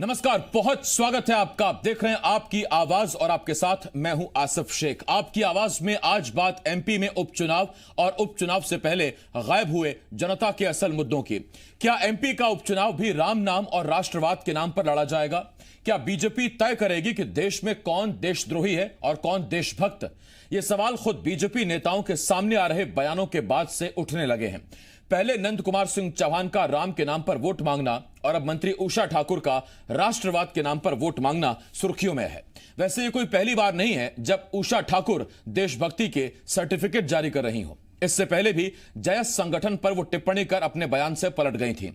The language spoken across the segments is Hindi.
नमस्कार, बहुत स्वागत है आपका। आप देख रहे हैं आपकी आवाज और आपके साथ मैं हूं आसिफ शेख। आपकी आवाज में आज बात एमपी में उपचुनाव और उपचुनाव से पहले गायब हुए जनता के असल मुद्दों की। क्या एमपी का उपचुनाव भी राम नाम और राष्ट्रवाद के नाम पर लड़ा जाएगा? क्या बीजेपी तय करेगी कि देश में कौन देशद्रोही है और कौन देशभक्त? ये सवाल खुद बीजेपी नेताओं के सामने आ रहे बयानों के बाद से उठने लगे हैं। पहले नंद कुमार सिंह चौहान का राम के नाम पर वोट मांगना और अब मंत्री उषा ठाकुर का राष्ट्रवाद के नाम पर वोट मांगना सुर्खियों में है। वैसे ये कोई पहली बार नहीं है जब उषा ठाकुर देशभक्ति के सर्टिफिकेट जारी कर रही हो। इससे पहले भी जयस संगठन पर वो टिप्पणी कर अपने बयान से पलट गई थी।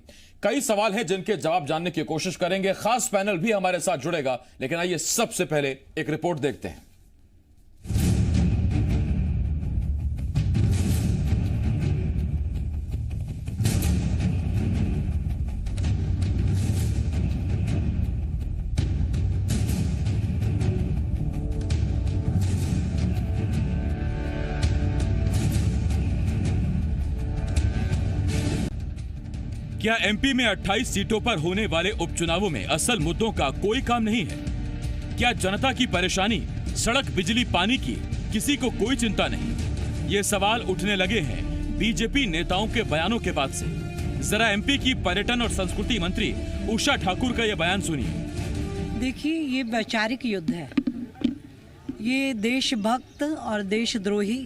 कई सवाल हैं जिनके जवाब जानने की कोशिश करेंगे। खास पैनल भी हमारे साथ जुड़ेगा, लेकिन आइए सबसे पहले एक रिपोर्ट देखते हैं। क्या एमपी में 28 सीटों पर होने वाले उपचुनावों में असल मुद्दों का कोई काम नहीं है? क्या जनता की परेशानी सड़क, बिजली, पानी की किसी को कोई चिंता नहीं? ये सवाल उठने लगे हैं बीजेपी नेताओं के बयानों के बाद से। जरा एमपी की पर्यटन और संस्कृति मंत्री उषा ठाकुर का यह बयान सुनिए। देखिए, ये वैचारिक युद्ध है। ये देशभक्त और देशद्रोही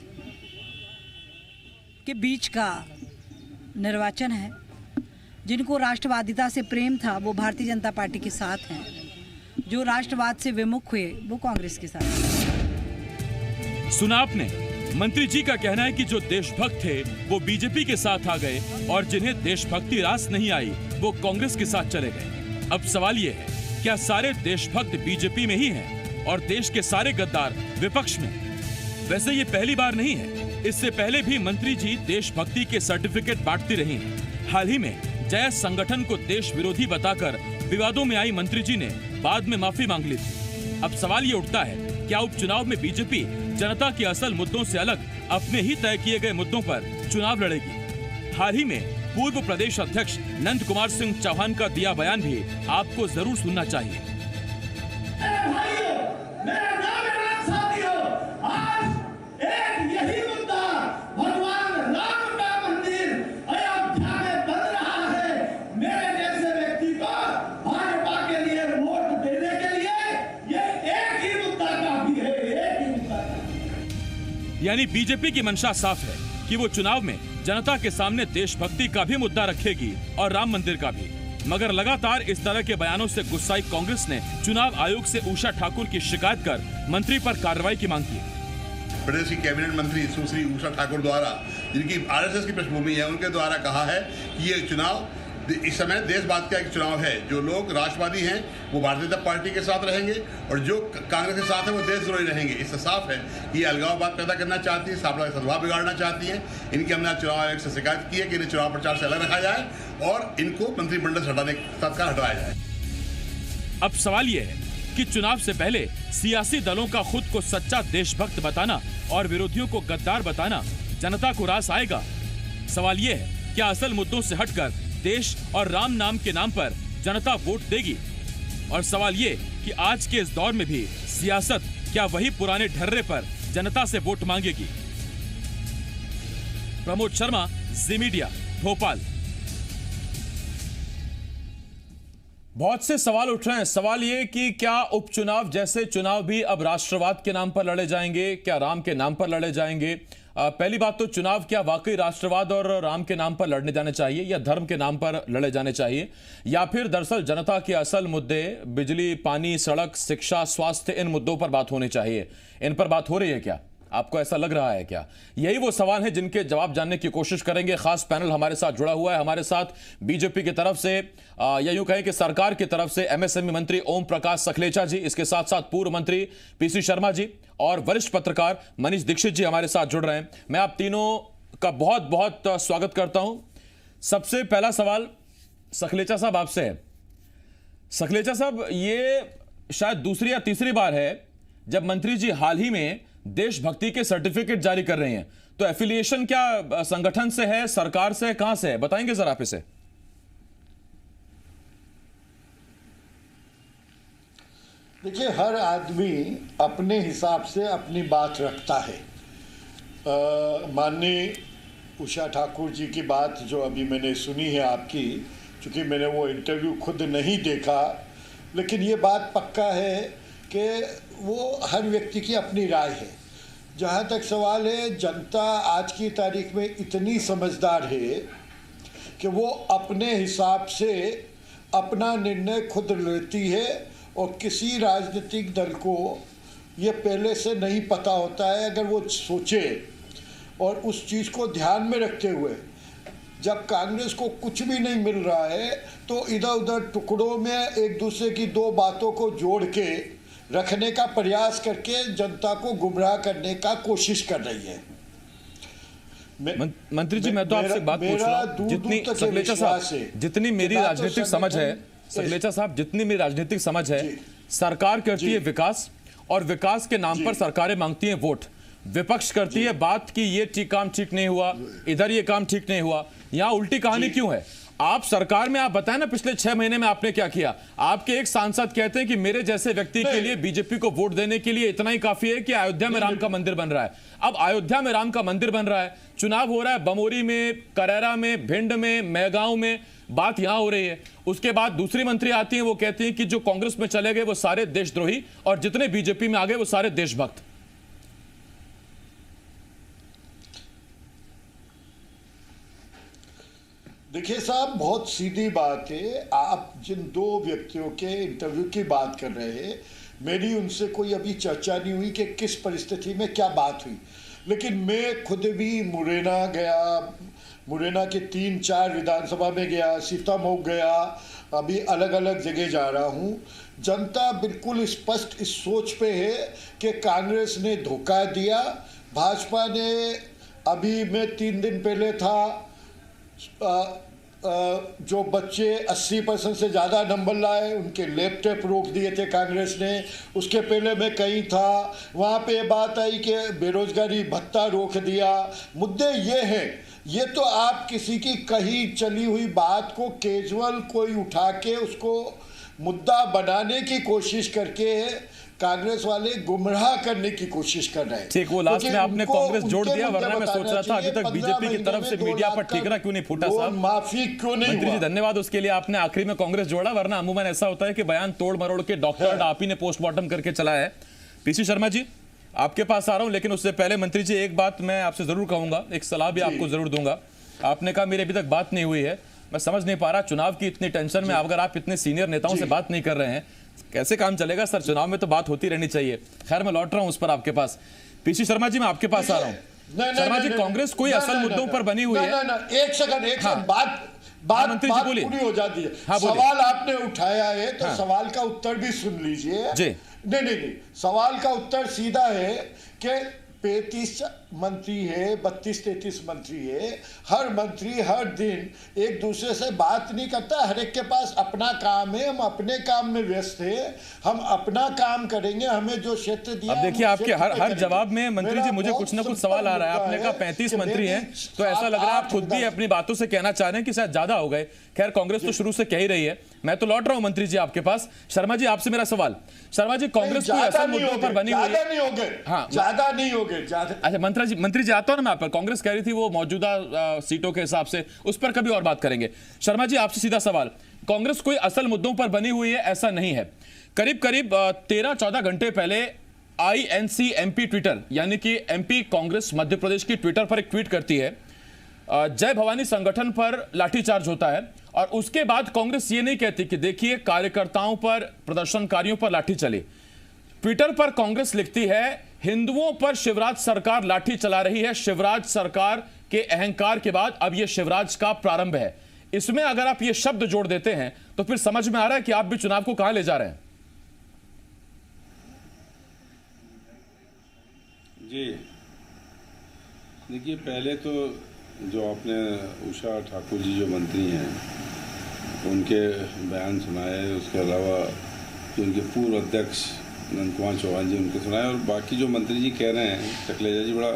के बीच का निर्वाचन है। जिनको राष्ट्रवादिता से प्रेम था वो भारतीय जनता पार्टी के साथ हैं, जो राष्ट्रवाद से विमुख हुए वो कांग्रेस के साथ हैं। सुना आपने, मंत्री जी का कहना है कि जो देशभक्त थे वो बीजेपी के साथ आ गए और जिन्हें देशभक्ति रास नहीं आई वो कांग्रेस के साथ चले गए। अब सवाल ये है, क्या सारे देशभक्त बीजेपी में ही हैं और देश के सारे गद्दार विपक्ष में? वैसे ये पहली बार नहीं है, इससे पहले भी मंत्री जी देशभक्ति के सर्टिफिकेट बांटती रही हैं। हाल ही में जयस संगठन को देश विरोधी बताकर विवादों में आई मंत्री जी ने बाद में माफी मांग ली थी। अब सवाल ये उठता है, क्या उपचुनाव में बीजेपी जनता के असल मुद्दों से अलग अपने ही तय किए गए मुद्दों पर चुनाव लड़ेगी? हाल ही में पूर्व प्रदेश अध्यक्ष नंद कुमार सिंह चौहान का दिया बयान भी आपको जरूर सुनना चाहिए। यानी बीजेपी की मंशा साफ है कि वो चुनाव में जनता के सामने देशभक्ति का भी मुद्दा रखेगी और राम मंदिर का भी। मगर लगातार इस तरह के बयानों से गुस्साई कांग्रेस ने चुनाव आयोग से उषा ठाकुर की शिकायत कर मंत्री पर कार्रवाई की मांग की। प्रदेश की कैबिनेट मंत्री सुश्री उषा ठाकुर द्वारा, जिनकी आरएसएस की पृष्ठभूमि है, उनके द्वारा कहा है कि ये चुनाव इस समय देशवाद का एक चुनाव है। जो लोग राष्ट्रवादी हैं वो भारतीय जनता पार्टी के साथ रहेंगे और जो कांग्रेस के साथ हैं वो देशद्रोही रहेंगे। इससे साफ है कि ये अलगाववाद पैदा करना चाहती है, सामने सद्भाव बिगाड़ना चाहती हैं। इनकी हमने चुनाव आयोग से शिकायत की है कि इन्हें चुनाव प्रचार से अलग रखा जाए और इनको मंत्रिमंडल से हटाने तत्काल हटाया जाए। अब सवाल ये है कि चुनाव से पहले सियासी दलों का खुद को सच्चा देशभक्त बताना और विरोधियों को गद्दार बताना जनता को रास आएगा? सवाल ये है, क्या असल मुद्दों से हटकर देश और राम नाम के नाम पर जनता वोट देगी? और सवाल ये कि आज के इस दौर में भी सियासत क्या वही पुराने ढर्रे पर जनता से वोट मांगेगी? प्रमोद शर्मा, जी मीडिया, भोपाल। बहुत से सवाल उठ रहे हैं। सवाल ये कि क्या उपचुनाव जैसे चुनाव भी अब राष्ट्रवाद के नाम पर लड़े जाएंगे? क्या राम के नाम पर लड़े जाएंगे? पहली बात तो चुनाव क्या वाकई राष्ट्रवाद और राम के नाम पर लड़ने जाने चाहिए या धर्म के नाम पर लड़े जाने चाहिए, या फिर दरअसल जनता के असल मुद्दे बिजली, पानी, सड़क, शिक्षा, स्वास्थ्य, इन मुद्दों पर बात होनी चाहिए? इन पर बात हो रही है क्या? आपको ऐसा लग रहा है क्या? यही वो सवाल है जिनके जवाब जानने की कोशिश करेंगे। खास पैनल हमारे साथ जुड़ा हुआ है। हमारे साथ बीजेपी की तरफ से या यूं कहें कि सरकार की तरफ से एमएसएमई मंत्री ओम प्रकाश सखलेचा जी, इसके साथ साथ पूर्व मंत्री पीसी शर्मा जी और वरिष्ठ पत्रकार मनीष दीक्षित जी हमारे साथ जुड़ रहे हैं। मैं आप तीनों का बहुत बहुत स्वागत करता हूं। सबसे पहला सवाल सखलेचा साहब आपसे है। सखलेचा साहब, ये शायद दूसरी या तीसरी बार है जब मंत्री जी हाल ही में देशभक्ति के सर्टिफिकेट जारी कर रहे हैं, तो एफिलिएशन क्या संगठन से है, सरकार से है, कहां से है? बताएंगे जरा आप इसे। देखिए, हर आदमी अपने हिसाब से अपनी बात रखता है। माननीय उषा ठाकुर जी की बात जो अभी मैंने सुनी है आपकी, चूँकि मैंने वो इंटरव्यू खुद नहीं देखा, लेकिन ये बात पक्का है कि वो हर व्यक्ति की अपनी राय है। जहाँ तक सवाल है, जनता आज की तारीख में इतनी समझदार है कि वो अपने हिसाब से अपना निर्णय खुद लेती है और किसी राजनीतिक दल को ये पहले से नहीं पता होता है। अगर वो सोचे और उस चीज़ को ध्यान में रखते हुए, जब कांग्रेस को कुछ भी नहीं मिल रहा है तो इधर उधर टुकड़ों में एक दूसरे की दो बातों को जोड़ के रखने का प्रयास करके जनता को गुमराह करने का कोशिश कर रही है। मंत्री जी, मैं तो आपसे एक बात पूछ रहा हूं, जितनी सकलेचा साहब, जितनी मेरी राजनीतिक समझ है, सकलेचा साहब, जितनी मेरी राजनीतिक समझ है, सरकार करती है विकास, और विकास के नाम पर सरकारें मांगती हैं वोट। विपक्ष करती है बात कि ये काम ठीक नहीं हुआ, इधर ये काम ठीक नहीं हुआ। यहां उल्टी कहानी क्यों है? आप सरकार में, आप बताएं ना पिछले 6 महीने में आपने क्या किया। आपके एक सांसद कहते हैं कि मेरे जैसे व्यक्ति के लिए बीजेपी को वोट देने के लिए इतना ही काफी है कि अयोध्या में राम का मंदिर बन रहा है। अब अयोध्या में राम का मंदिर बन रहा है, चुनाव हो रहा है बमोरी में, करैरा में, भिंड में, मैगांव में, बात यहां हो रही है। उसके बाद दूसरी मंत्री आती हैं, वो कहती हैं कि जो कांग्रेस में चले गए वो सारे देशद्रोही और जितने बीजेपी में आ गए वो सारे देशभक्त। देखिए साहब, बहुत सीधी बात है। आप जिन दो व्यक्तियों के इंटरव्यू की बात कर रहे हैं, मेरी उनसे कोई अभी चर्चा नहीं हुई कि किस परिस्थिति में क्या बात हुई, लेकिन मैं खुद भी मुरैना गया, मुरैना के 3-4 विधानसभा में गया, सीतामऊ गया, अभी अलग अलग जगह जा रहा हूँ। जनता बिल्कुल स्पष्ट इस सोच पे है कि कांग्रेस ने धोखा दिया। भाजपा ने, अभी मैं 3 दिन पहले था, जो बच्चे 80% से ज़्यादा नंबर लाए उनके लैपटॉप रोक दिए थे कांग्रेस ने। उसके पहले मैं कहीं था, वहाँ पे बात आई कि बेरोजगारी भत्ता रोक दिया। मुद्दे ये हैं, ये तो आप किसी की कही चली हुई बात को कैजुअल कोई उठा के उसको मुद्दा बनाने की कोशिश करके कांग्रेस वाले गुमराह करने की कोशिश कर रहे हैं। ठीक, वो लास्ट में आपने कांग्रेस जोड़ दिया, वरना मैं सोच रहा था अभी तक बीजेपी की तरफ से मीडिया पर ठीकरा क्यों नहीं फूटा साहब। माफी क्यों नहीं? मंत्री जी धन्यवाद, उसके लिए आपने आखिरी में कांग्रेस जोड़ा, वरना अमूमन ऐसा होता है कि बयान तोड़ मरोड़ के डॉक्टर आप ही ने पोस्टमार्टम करके चलाया है। पीसी शर्मा जी, आपके पास आ रहा हूं, लेकिन उससे पहले मंत्री जी एक बात मैं आपसे जरूर कहूंगा, एक सलाह भी आपको जरूर दूंगा। आपने कहा मेरी अभी तक बात नहीं हुई है, मैं समझ नहीं पा रहा, चुनाव की इतनी टेंशन में अगर आप इतने सीनियर नेताओं से बात नहीं कर रहे हैं, कैसे काम चलेगा सर? चुनाव में तो बात होती रहनी चाहिए। खैर, मैं लौट रहा हूं उस पर आपके पास। पीसी शर्मा जी, मैं आपके पास आ रहा हूं। शर्मा जी, कांग्रेस कोई असल मुद्दों पर बनी हुई है? एक सेकंड, बात मंत्री जी बोलिए, पूरी हो जाती है। हाँ, सवाल आपने उठाया है तो सवाल का उत्तर भी सुन लीजिए जी। नहीं, सवाल का उत्तर सीधा है कि 35 मंत्री है, 32-33 मंत्री है। हर मंत्री हर दिन एक दूसरे से बात नहीं करता, हर एक के पास अपना काम है। हम अपने काम में व्यस्त है, हम अपना काम करेंगे, हमें जो क्षेत्र दिया। अब देखिए, आपके हर जवाब में मंत्री जी मुझे कुछ ना कुछ सवाल आ रहा है। आपने कहा 35 मंत्री हैं, तो ऐसा लग रहा है आप खुद भी अपनी बातों से कहना चाह रहे हैं कि शायद ज्यादा हो गए। खैर, कांग्रेस तो शुरू से कह ही रही है। मैं तो लौट रहा हूं मंत्री जी आपके पास। शर्मा जी, आपसे मेरा सवाल, शर्मा जी, कांग्रेस कोई असल मुद्दों पर बनी हुई है? ज्यादा नहीं हो गए, हाँ, ज्यादा नहीं हो गए, ज्यादा। अच्छा मंत्री जी आता हूं ना मैं आप पर। कांग्रेस कह रही थी वो मौजूदा सीटों के हिसाब से, उस पर कभी और बात करेंगे। शर्मा जी, आपसे सीधा सवाल, कांग्रेस कोई असल मुद्दों पर बनी हुई है ऐसा नहीं है। करीब 13-14 घंटे पहले INC-MP ट्विटर, यानी कि MP कांग्रेस मध्य प्रदेश की ट्विटर पर एक ट्वीट करती है, जय भवानी संगठन पर लाठीचार्ज होता है, और उसके बाद कांग्रेस ये नहीं कहती कि देखिए कार्यकर्ताओं पर, प्रदर्शनकारियों पर लाठी चली। ट्विटर पर कांग्रेस लिखती है, हिंदुओं पर शिवराज सरकार लाठी चला रही है, शिवराज सरकार के अहंकार के बाद अब यह शिवराज का प्रारंभ है। इसमें अगर आप ये शब्द जोड़ देते हैं तो फिर समझ में आ रहा है कि आप भी चुनाव को कहां ले जा रहे हैं। जी देखिए, पहले तो जो आपने उषा ठाकुर जी जो मंत्री हैं उनके बयान सुनाए, उसके अलावा जो उनके पूर्व अध्यक्ष नंद कुमार चौहान जी उनके सुनाए, और बाकी जो मंत्री जी कह रहे हैं, सकलेजा जी बड़ा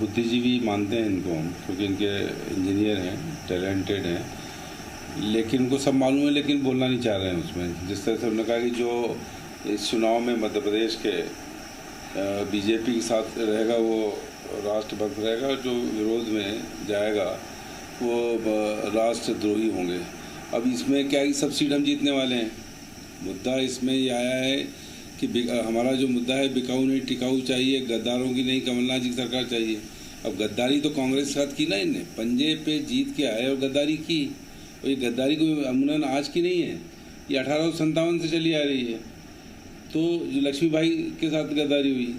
बुद्धिजीवी मानते हैं इनको हम, क्योंकि इनके इंजीनियर हैं, टैलेंटेड हैं, लेकिन उनको सब मालूम है, लेकिन बोलना नहीं चाह रहे हैं उसमें। जिस तरह से उन्होंने कहा कि जो इस चुनाव में मध्य प्रदेश के बीजेपी के साथ रहेगा वो राष्ट्रभक्त रहेगा, जो विरोध में जाएगा वो राष्ट्रद्रोही होंगे। अब इसमें क्या है, सब सीट हम जीतने वाले हैं। मुद्दा इसमें ये आया है कि हमारा जो मुद्दा है बिकाऊ नहीं टिकाऊ चाहिए, गद्दारों की नहीं कमलनाथ जी की सरकार चाहिए। अब गद्दारी तो कांग्रेस के साथ की ना, इनने पंजे पे जीत के आए और गद्दारी की। और ये गद्दारी कोई अमूमन आज की नहीं है, ये 1857 से चली आ रही है। तो जो लक्ष्मीबाई के साथ गद्दारी हुई,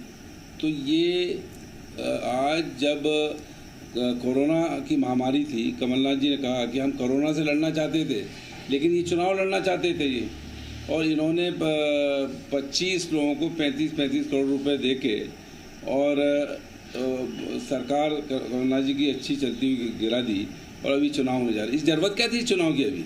तो ये आज जब कोरोना की महामारी थी, कमलनाथ जी ने कहा कि हम कोरोना से लड़ना चाहते थे, लेकिन ये चुनाव लड़ना चाहते थे ये, और इन्होंने 25 लोगों को 35-35 करोड़ रुपए देके और सरकार कमलनाथ जी की अच्छी चलती हुई गिरा दी, और अभी चुनाव होने जा रहा है। इस जरूरत क्या थी चुनाव की? अभी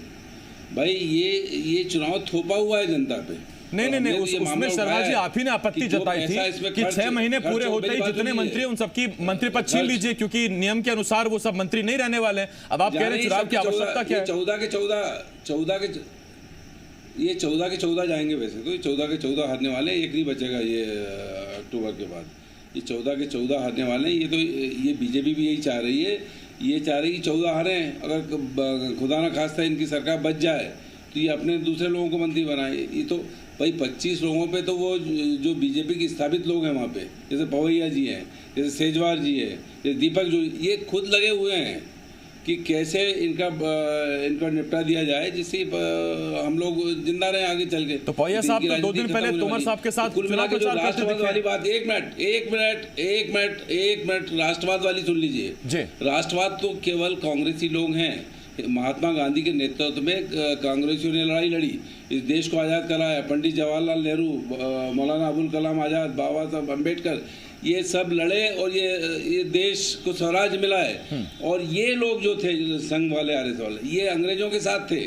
भाई ये चुनाव थोपा हुआ है जनता पे। नहीं, उसमें शर्मा जी आप ही ने आपत्ति जताई थी कि 6 महीने पूरे होते ही जितने मंत्री उन सबकी मंत्री पद छीन लीजिए, क्योंकि नियम के अनुसार वो सब मंत्री नहीं रहने वाले हैं। अब आप कह रहे हैं चुनाव की आवश्यकता क्या है? 14 के 14 जाएंगे। वैसे तो 14 के 14 हारने वाले, एक नहीं बचेगा ये अक्टूबर के बाद। ये 14 के 14 हारने वाले हैं। ये बीजेपी भी यही चाह रही है, ये चाह रही है कि 14 हारे। अगर खुदा ना खास्ता इनकी सरकार बच जाए तो ये अपने दूसरे लोगों को मंत्री बनाए। ये तो भाई 25 लोगों पे तो वो जो बीजेपी के स्थापित लोग हैं वहाँ पे, जैसे पवैया जी हैं, जैसे सेजवार जी है, जैसे दीपक जो, ये खुद लगे हुए हैं कि कैसे इनका निपटा दिया जाए, जिससे हम लोग जिंदा रहे आगे चल के। तो पवैया साहब तो 2 दिन पहले तोमर साहब के साथ चुनाव प्रचार राष्ट्रवाद वाली बात, एक मिनट राष्ट्रवाद वाली सुन लीजिए। राष्ट्रवाद तो केवल कांग्रेसी लोग हैं। महात्मा गांधी के नेतृत्व में कांग्रेसियों ने लड़ाई लड़ी, इस देश को आज़ाद कराया। पंडित जवाहरलाल नेहरू, मौलाना अबुल कलाम आज़ाद, बाबा साहब अम्बेडकर, ये सब लड़े और ये देश को स्वराज मिला है। और ये लोग जो थे संघ वाले, आरएस वाले, ये अंग्रेजों के साथ थे।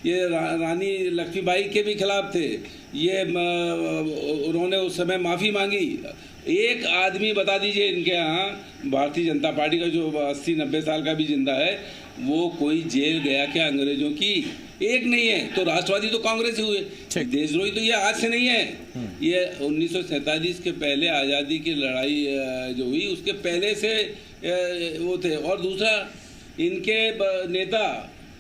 ये रानी लक्ष्मीबाई के भी खिलाफ थे। ये उन्होंने उस समय माफ़ी मांगी। एक आदमी बता दीजिए इनके यहाँ भारतीय जनता पार्टी का जो 80-90 साल का भी जिंदा है, वो कोई जेल गया क्या अंग्रेजों की? एक नहीं है। तो राष्ट्रवादी तो कांग्रेस ही हुए, देशद्रोही तो ये आज से नहीं है। ये 1947 के पहले आज़ादी की लड़ाई जो हुई उसके पहले से वो थे। और दूसरा, इनके नेता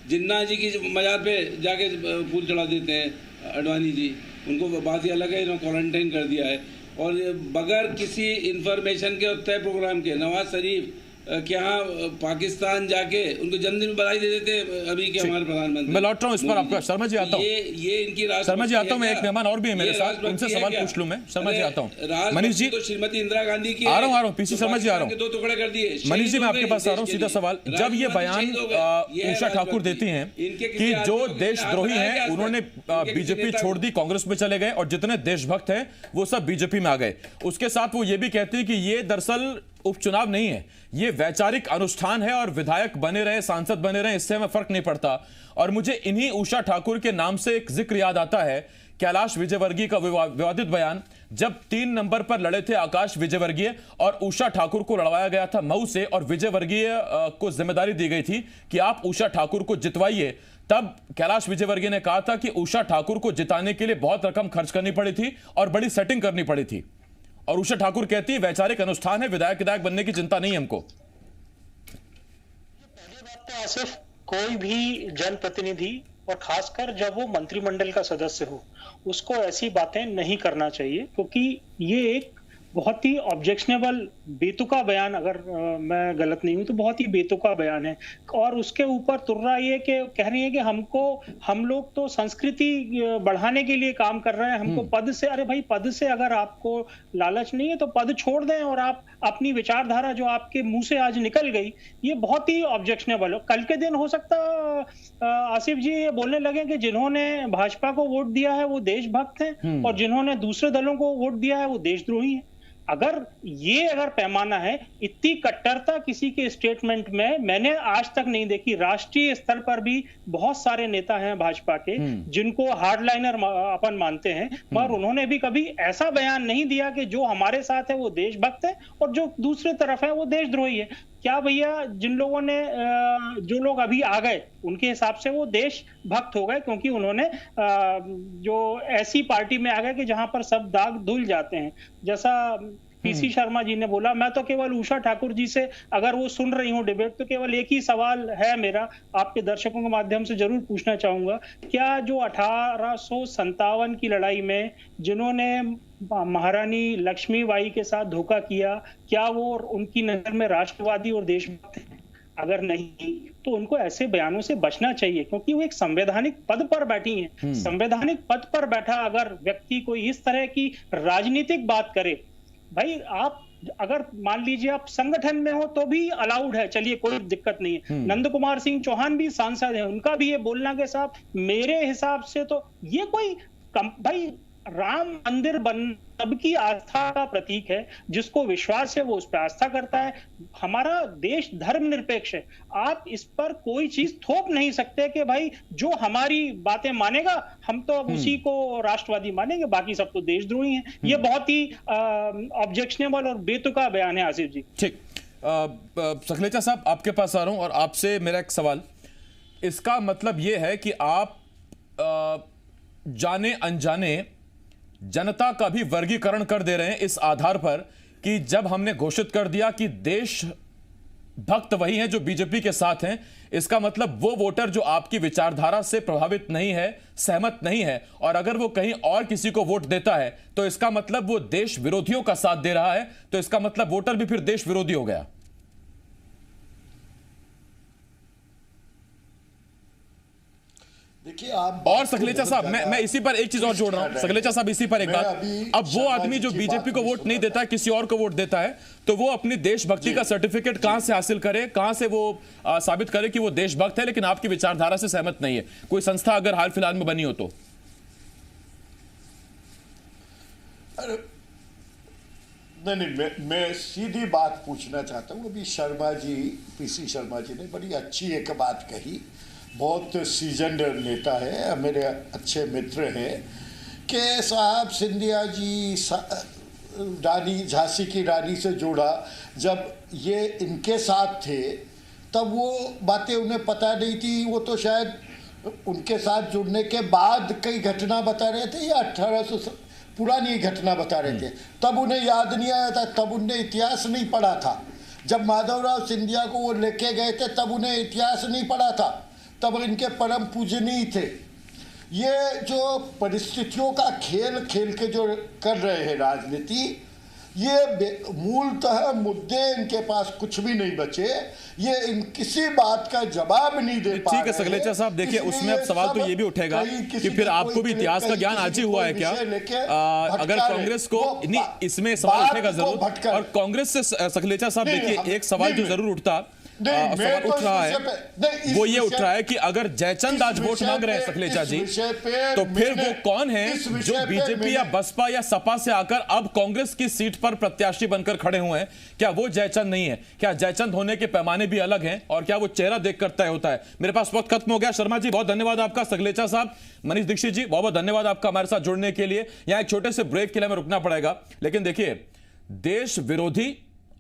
जिन्ना जी की मजार पे जाके फूल चढ़ा देते हैं अडवाणी जी, उनको बात ही अलग है, इन्होंने क्वारंटाइन कर दिया है। और बगैर किसी इंफॉर्मेशन के तय प्रोग्राम के नवाज शरीफ कि यहाँ पाकिस्तान जाके उनको जन्मदिन बधाई दे देते अभी के हमारे प्रधानमंत्री। मैं लौट रहा हूँ इस पर आपका। शर्मा जी आता हूँ, ये इनकी शर्मा जी आता हूँ। मैं एक मेहमान और भी है मेरे साथ, उनसे सवाल पूछ लूँ मैं। शर्मा जी आता हूँ। मनीष जी तो श्रीमती इंदिरा गांधी की आ रहा हूँ। पीसी शर्मा जी आ रहा हूँ। 2 टुकड़े कर दिए। मनीष जी मैं आपके पास आ रहा हूँ, सीधा सवाल। जब ये बयान उषा ठाकुर देती हैं कि जो देशद्रोही हैं उन्होंने बीजेपी छोड़ दी, कांग्रेस में चले गए, और जितने देशभक्त हैं वो सब बीजेपी में आ गए, उसके साथ वो ये भी कहती है कि ये दरअसल उपचुनाव नहीं है, ये वैचारिक अनुष्ठान है, और विधायक बने रहे, सांसद बने रहे, इससे हमें फर्क नहीं पड़ता। और मुझे इन्हीं उषा ठाकुर के नाम से एक जिक्र याद आता है, कैलाश विजयवर्गीय का विवादित बयान, जब 3 नंबर पर लड़े थे आकाश विजयवर्गीय और उषा ठाकुर को लड़वाया गया था मऊ से, और विजयवर्गीय को जिम्मेदारी दी गई थी कि आप उषा ठाकुर को जितवाइए। तब कैलाश विजयवर्गीय ने कहा था कि उषा ठाकुर को जिताने के लिए बहुत रकम खर्च करनी पड़ी थी और बड़ी सेटिंग करनी पड़ी थी। और उषा ठाकुर कहती है वैचारिक अनुष्ठान है, विधायक बनने की चिंता नहीं है हमको। पहली बात तो आसिफ, कोई भी जनप्रतिनिधि और खासकर जब वो मंत्रिमंडल का सदस्य हो, उसको ऐसी बातें नहीं करना चाहिए, क्योंकि ये एक बहुत ही ऑब्जेक्शनेबल बेतुका बयान, अगर मैं गलत नहीं हूं तो बहुत ही बेतुका बयान है। और उसके ऊपर तुर्रा ये कि कह रही है कि हम लोग तो संस्कृति बढ़ाने के लिए काम कर रहे हैं, हमको पद से, अरे भाई पद से अगर आपको लालच नहीं है तो पद छोड़ दें और आप अपनी विचारधारा जो आपके मुंह से आज निकल गई, ये बहुत ही ऑब्जेक्शनेबल हो। कल के दिन हो सकता आसिफ जी ये बोलने लगे कि जिन्होंने भाजपा को वोट दिया है वो देशभक्त हैं और जिन्होंने दूसरे दलों को वोट दिया है वो देशद्रोही हैं। अगर पैमाना है, इतनी कट्टरता किसी के स्टेटमेंट में मैंने आज तक नहीं देखी। राष्ट्रीय स्तर पर भी बहुत सारे नेता हैं भाजपा के जिनको हार्डलाइनर अपन मानते हैं, मगर उन्होंने भी कभी ऐसा बयान नहीं दिया कि जो हमारे साथ है वो देशभक्त है और जो दूसरे तरफ है वो देशद्रोही है। क्या भैया जिन लोगों ने जो लोग अभी आ गए उनके हिसाब से वो देशभक्त हो गए, क्योंकि उन्होंने जो ऐसी पार्टी में आ गए कि जहां पर सब दाग धुल जाते हैं। जैसा पीसी शर्मा जी ने बोला, मैं तो केवल उषा ठाकुर जी से, अगर वो सुन रही हूँ डिबेट, तो केवल एक ही सवाल है मेरा, आपके दर्शकों के माध्यम से जरूर पूछना चाहूंगा, क्या जो 1857 की लड़ाई में जिन्होंने महारानी लक्ष्मीबाई के साथ धोखा किया, क्या वो उनकी नजर में राष्ट्रवादी और देशभक्त हैं? अगर नहीं तो उनको ऐसे बयानों से बचना चाहिए, क्योंकि वो एक संवैधानिक पद पर बैठी हैं। संवैधानिक पद पर बैठा अगर व्यक्ति कोई इस तरह की राजनीतिक बात करे, भाई आप अगर मान लीजिए आप संगठन में हो तो भी अलाउड है, चलिए कोई दिक्कत नहीं है। नंद कुमार सिंह चौहान भी सांसद है, उनका भी ये बोलना के साथ मेरे हिसाब से तो ये कोई भाई राम मंदिर बन सबकी आस्था का प्रतीक है, जिसको विश्वास है वो उस पर आस्था करता है। हमारा देश धर्मनिरपेक्ष है, आप इस पर कोई चीज थोप नहीं सकते कि भाई जो हमारी बातें मानेगा हम तो अब उसी को राष्ट्रवादी मानेंगे, बाकी सब तो देशद्रोही हैं। ये बहुत ही ऑब्जेक्शनेबल और बेतुका बयान है आसिफ जी। ठीक, सखलेचा साहब आपके पास आ रहा हूं और आपसे मेरा एक सवाल, इसका मतलब यह है कि आप जाने अनजाने जनता का भी वर्गीकरण कर दे रहे हैं इस आधार पर कि जब हमने घोषित कर दिया कि देश भक्त वही हैं जो बीजेपी के साथ हैं, इसका मतलब वो वोटर जो आपकी विचारधारा से प्रभावित नहीं है, सहमत नहीं है, और अगर वो कहीं और किसी को वोट देता है तो इसका मतलब वो देश विरोधियों का साथ दे रहा है, तो इसका मतलब वोटर भी फिर देश विरोधी हो गया। देखिए आप, और सखलेचा साहब मैं इसी पर एक चीज और जोड़ रहा हूं, सखलेचा साहब इसी पर एक बात, अब वो आदमी जो बीजेपी को वोट नहीं देता है, किसी और को वोट देता है, तो वो अपनी देशभक्ति का सर्टिफिकेट कहां से हासिल करे, कहां से वो साबित करे कि वो देशभक्त है लेकिन आपकी विचारधारा से सहमत नहीं है? कोई संस्था अगर हाल फिलहाल में बनी हो तो? नहीं, मैं सीधी बात पूछना चाहता हूँ। अभी शर्मा जी, पीसी शर्मा जी ने बड़ी अच्छी एक बात कही, बहुत सीजन्ड नेता है, मेरे अच्छे मित्र हैं, कि साहब सिंधिया जी रानी, झांसी की रानी से जोड़ा, जब ये इनके साथ थे तब वो बातें उन्हें पता नहीं थी, वो तो शायद उनके साथ जुड़ने के बाद कई घटना बता रहे थे या 1800 पुरानी घटना बता रहे थे, तब उन्हें याद नहीं आया था, तब उन्हें इतिहास नहीं पढ़ा था। जब माधवराव सिंधिया को वो लेके गए थे तब उन्हें इतिहास नहीं पढ़ा था, तब इनके परम पूजनीय थे। ये जो परिस्थितियों का खेल खेल के जो कर रहे हैं राजनीति, ये मूलतः मुद्दे इनके पास कुछ भी नहीं बचे, ये इन किसी बात का जवाब नहीं दे पा रहे। ठीक है सखलेचा साहब, देखिए उसमें अब सवाल तो ये भी उठेगा कि फिर आपको भी इतिहास का ज्ञान आज ही हुआ है क्या? अगर कांग्रेस को नहीं, इसमें सवाल उठेगा जरूर, और कांग्रेस से सखलेचा साहब देखिए एक सवाल जो जरूर उठता सवाल उठ रहा है, वो ये उठ रहा है कि अगर जयचंद आज वोट मांग रहे हैं सखलेचा जी, तो फिर वो कौन है जो बीजेपी या बसपा या सपा से आकर अब कांग्रेस की सीट पर प्रत्याशी बनकर खड़े हुए हैं? क्या वो जयचंद नहीं है? क्या जयचंद होने के पैमाने भी अलग हैं, और क्या वो चेहरा देखकर तय होता है? मेरे पास वक्त खत्म हो गया। शर्मा जी बहुत धन्यवाद आपका, सखलेचा साहब, मनीष दीक्षित जी बहुत बहुत धन्यवाद आपका हमारे साथ जुड़ने के लिए। यहां एक छोटे से ब्रेक के लिए हमें रुकना पड़ेगा, लेकिन देखिए देश विरोधी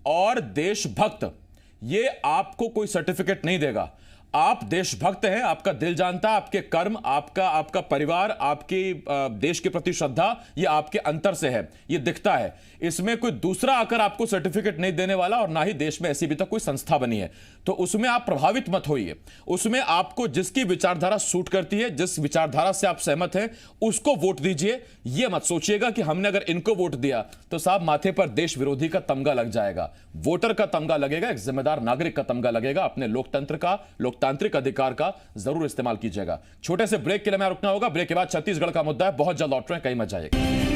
और देशभक्त ये आपको कोई सर्टिफिकेट नहीं देगा। आप देशभक्त हैं, आपका दिल जानता है, आपके कर्म, आपका परिवार, आपकी देश के प्रति श्रद्धा, ये आपके अंतर से है, ये दिखता है। इसमें कोई दूसरा आकर आपको सर्टिफिकेट नहीं देने वाला, और ना ही देश में ऐसी अभी तक कोई संस्था बनी है, तो उसमें आप प्रभावित मत होइए। उसमें आपको जिसकी विचारधारा सूट करती है, जिस विचारधारा से आप सहमत हैं, उसको वोट दीजिए। ये मत सोचिएगा कि हमने अगर इनको वोट दिया तो साहब माथे पर देश विरोधी का तमगा लग जाएगा। वोटर का तमगा लगेगा, एक जिम्मेदार नागरिक का तमगा लगेगा। अपने लोकतंत्र का, लोकतांत्रिक अधिकार का जरूर इस्तेमाल कीजिएगा। छोटे से ब्रेक के लिए मैं रुकना होगा, ब्रेक के बाद छत्तीसगढ़ का मुद्दा है, बहुत जल्द लौट रहे हैं, कहीं मत जाइएगा।